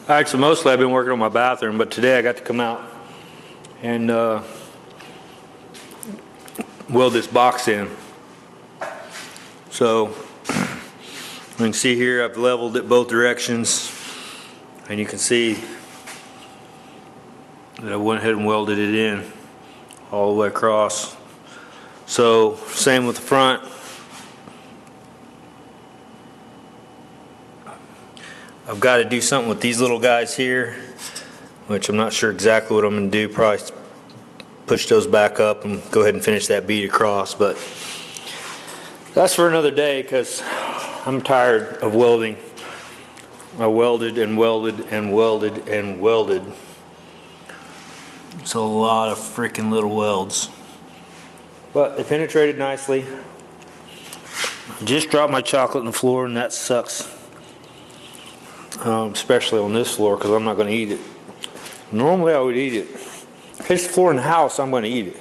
Actually, mostly I've been working on my bathroom, but today I got to come out and weld this box in. So you can see here I've leveled it both directions, and you can see that I went ahead and welded it in all the way across. So same with the front. I've got to do something with these little guys here, which I'm not sure exactly what I'm going to do. Probably push those back up and go ahead and finish that bead across, but that's for another day because I'm tired of welding. I welded and welded and welded and welded. It's a lot of freaking little welds. But they penetrated nicely. Just dropped my chocolate on the floor, and that sucks. Especially on this floor because I'm not going to eat it. Normally I would eat it. If it's the floor in the house, I'm going to eat it.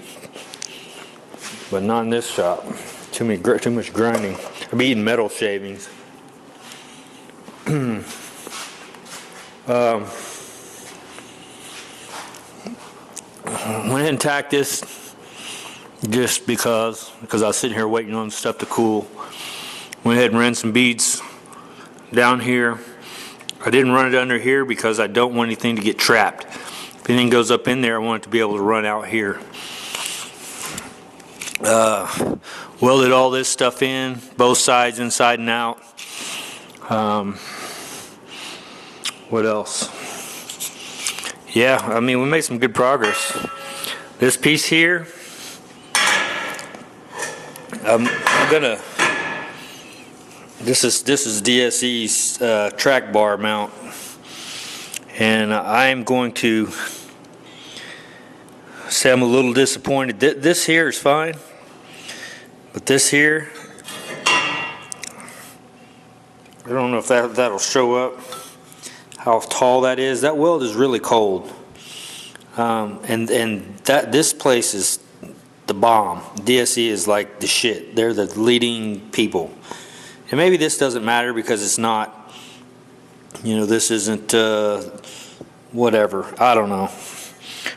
But not in this shop. Too much grinding. I'm eating metal shavings. Went ahead and tacked this just because I was sitting here waiting on stuff to cool. Went ahead and ran some beads down here. I didn't run it under here because I don't want anything to get trapped. If anything goes up in there, I want it to be able to run out here. Welded all this stuff in, both sides, inside and out. What else? Yeah, I mean, we made some good progress. This piece here, I'm gonna. This is DSE's track bar mount, and I'm going to say I'm a little disappointed. This here is fine, but this here, I don't know if that'll show up how tall that is. That weld is really cold, and this place is the bomb. DSE is like the shit. They're the leading people. And maybe this doesn't matter because it's not, this isn't whatever. I don't know.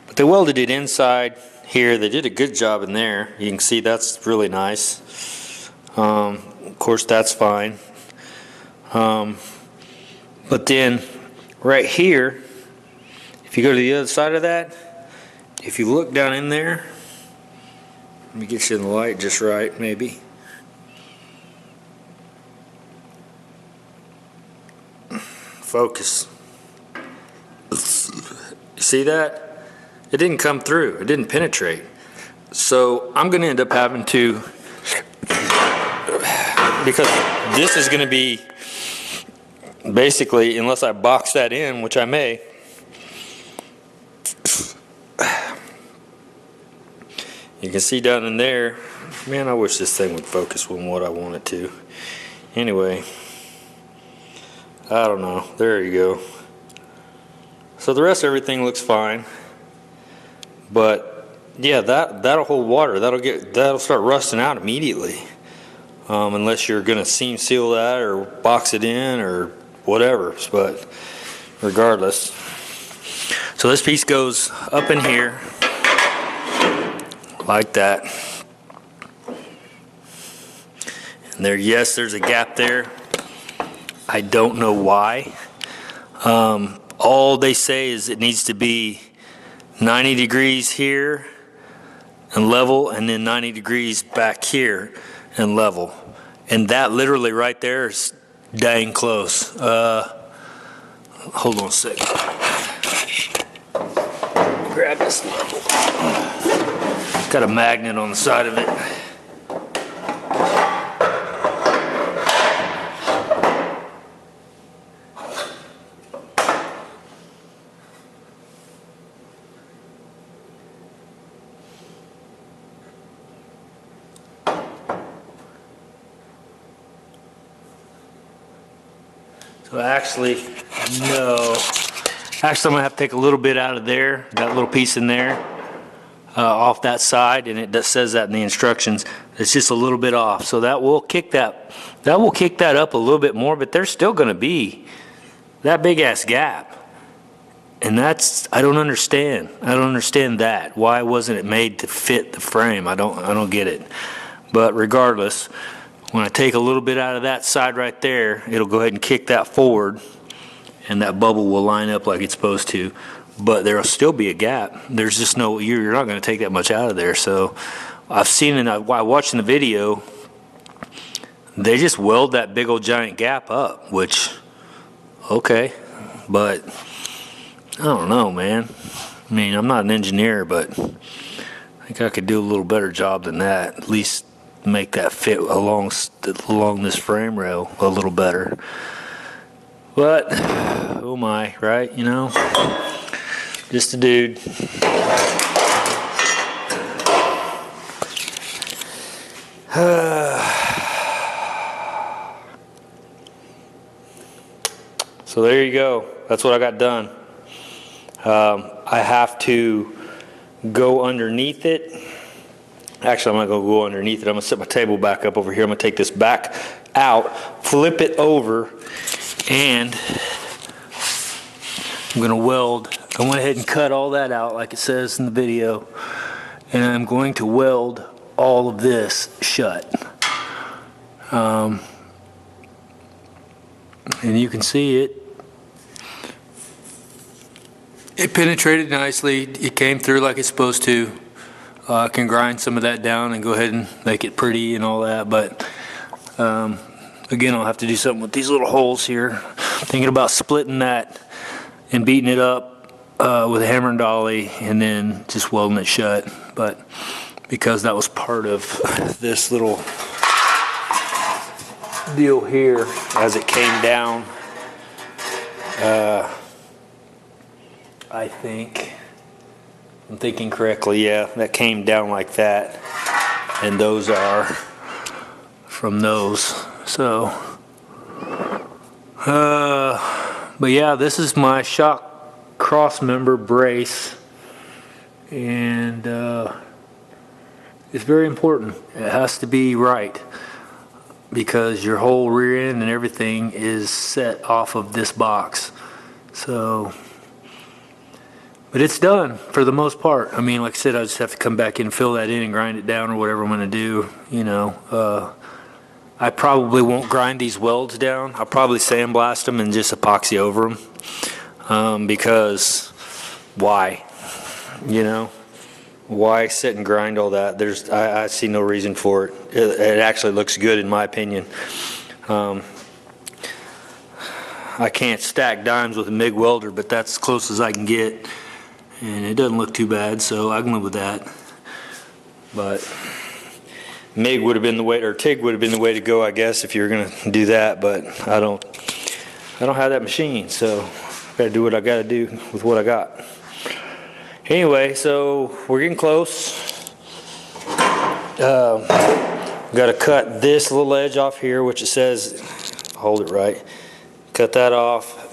But they welded it inside here. They did a good job in there. You can see that's really nice. Of course, that's fine. But then right here, if you go to the other side of that, if you look down in there, let me get you in the light just right, maybe. Focus. You see that? It didn't come through. It didn't penetrate. So I'm going to end up having to, because this is going to be basically, unless I box that in, which I may, you can see down in there, man, I wish this thing would focus on what I want it to. Anyway, I don't know. There you go. So the rest of everything looks fine. But yeah, that'll hold water. That'll start rusting out immediately. Unless you're gonna seam seal that or box it in or whatever. But regardless. So this piece goes up in here like that. And there, yes, there's a gap there. I don't know why. All they say is it needs to be 90 degrees here and level, and then 90 degrees back here and level. And that literally right there is dang close. Hold on a second. Grab this level. It's got a magnet on the side of it. So actually, no. Actually, I'm going to have to take a little bit out of there, that little piece in there, off that side, and it says that in the instructions. It's just a little bit off. So that will kick that up a little bit more, but there's still going to be that big ass gap. And that's, I don't understand. I don't understand that. Why wasn't it made to fit the frame? I don't get it. But regardless, when I take a little bit out of that side right there, it'll go ahead and kick that forward, and that bubble will line up like it's supposed to. But there'll still be a gap. There's just no, you're not going to take that much out of there. So I've seen it while watching the video, they just weld that big old giant gap up, which, okay, but I don't know, man. I mean, I'm not an engineer, but I think I could do a little better job than that. At least make that fit along this frame rail a little better. But, oh my, right, you know? Just a dude. So there you go. That's what I got done. I have to go underneath it. Actually, I'm not going to go underneath it. I'm going to set my table back up over here. I'm going to take this back out, flip it over, and I'm going to weld. I went ahead and cut all that out like it says in the video, and I'm going to weld all of this shut. And you can see it. It penetrated nicely. It came through like it's supposed to. I can grind some of that down and go ahead and make it pretty and all that, but again, I'll have to do something with these little holes here. Thinking about splitting that and beating it up with a hammer and dolly and then just welding it shut. But because that was part of this little deal here as it came down, I think I'm thinking correctly, yeah, that came down like that, and those are from those. So, but yeah, this is my shock cross member brace, and it's very important. It has to be right because your whole rear end and everything is set off of this box. So. But it's done for the most part. I mean, like I said, I just have to come back in and fill that in and grind it down or whatever I'm going to do, you know. I probably won't grind these welds down. I'll probably sandblast them and just epoxy over them. Because why? You know? Why sit and grind all that? I see no reason for it. It actually looks good in my opinion. I can't stack dimes with a MIG welder, but that's as close as I can get. And it doesn't look too bad, so I can live with that. But MIG would have been the way, or TIG would have been the way to go, I guess, if you're going to do that. But I don't have that machine, so I got to do what I got to do with what I got. Anyway, so we're getting close. Got to cut this little edge off here, which it says, hold it right. Cut that off.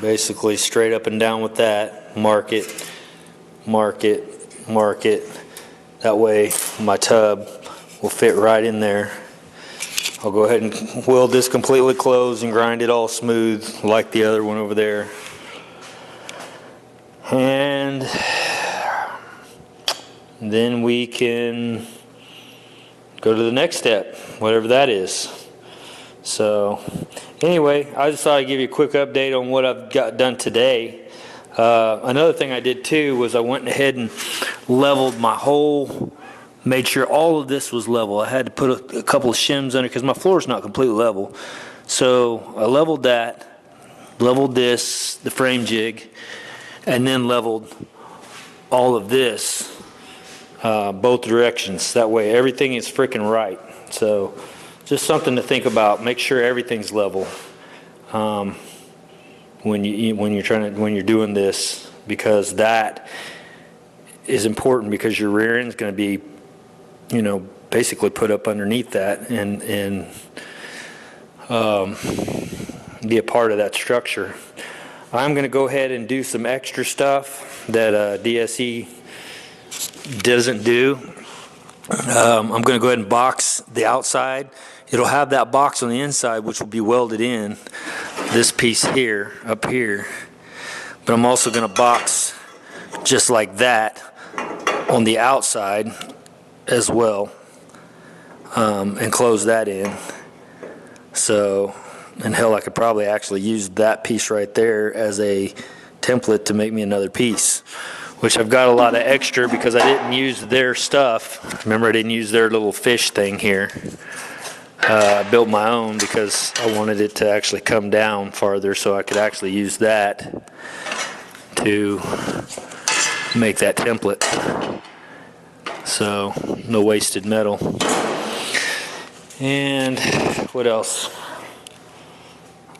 Basically straight up and down with that. Mark it, mark it, mark it. That way my tub will fit right in there. I'll go ahead and weld this completely closed and grind it all smooth like the other one over there. And then we can go to the next step, whatever that is. So anyway, I just thought I'd give you a quick update on what I've got done today. Another thing I did too was I went ahead and leveled my whole, made sure all of this was level. I had to put a couple of shims under because my floor is not completely level. So I leveled that, leveled this, the frame jig, and then leveled all of this, both directions. That way everything is freaking right. So just something to think about. Make sure everything's level when you're doing this, because that is important, because your rear end is going to be, you know, basically put up underneath that and be a part of that structure. I'm going to go ahead and do some extra stuff that DSE doesn't do. I'm going to go ahead and box the outside. it'll have that box on the inside, which will be welded in, this piece here, up here. But I'm also going to box just like that on the outside as well, and close that in. So, and hell, I could probably actually use that piece right there as a template to make me another piece, which I've got a lot of extra because I didn't use their stuff. Remember, I didn't use their little fish thing here. I built my own because I wanted it to actually come down farther, so I could actually use that to make that template. So no wasted metal. And what else?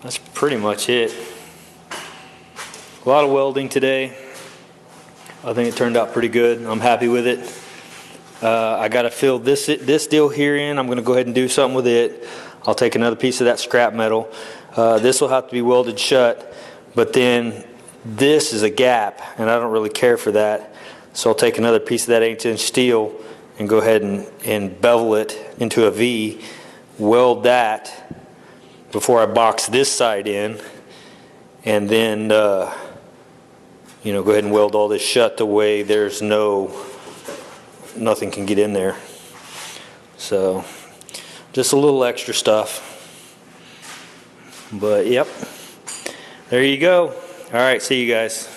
That's pretty much it. A lot of welding today. I think it turned out pretty good. I'm happy with it. I got to fill this deal here in. I'm going to go ahead and do something with it. I'll take another piece of that scrap metal. This will have to be welded shut, but then this is a gap, and I don't really care for that. So I'll take another piece of that 1/8" steel and go ahead and bevel it into a V, weld that before I box this side in, and then you know, go ahead and weld all this shut the way there's nothing can get in there. So just a little extra stuff, but yep, there you go. All right, see you guys.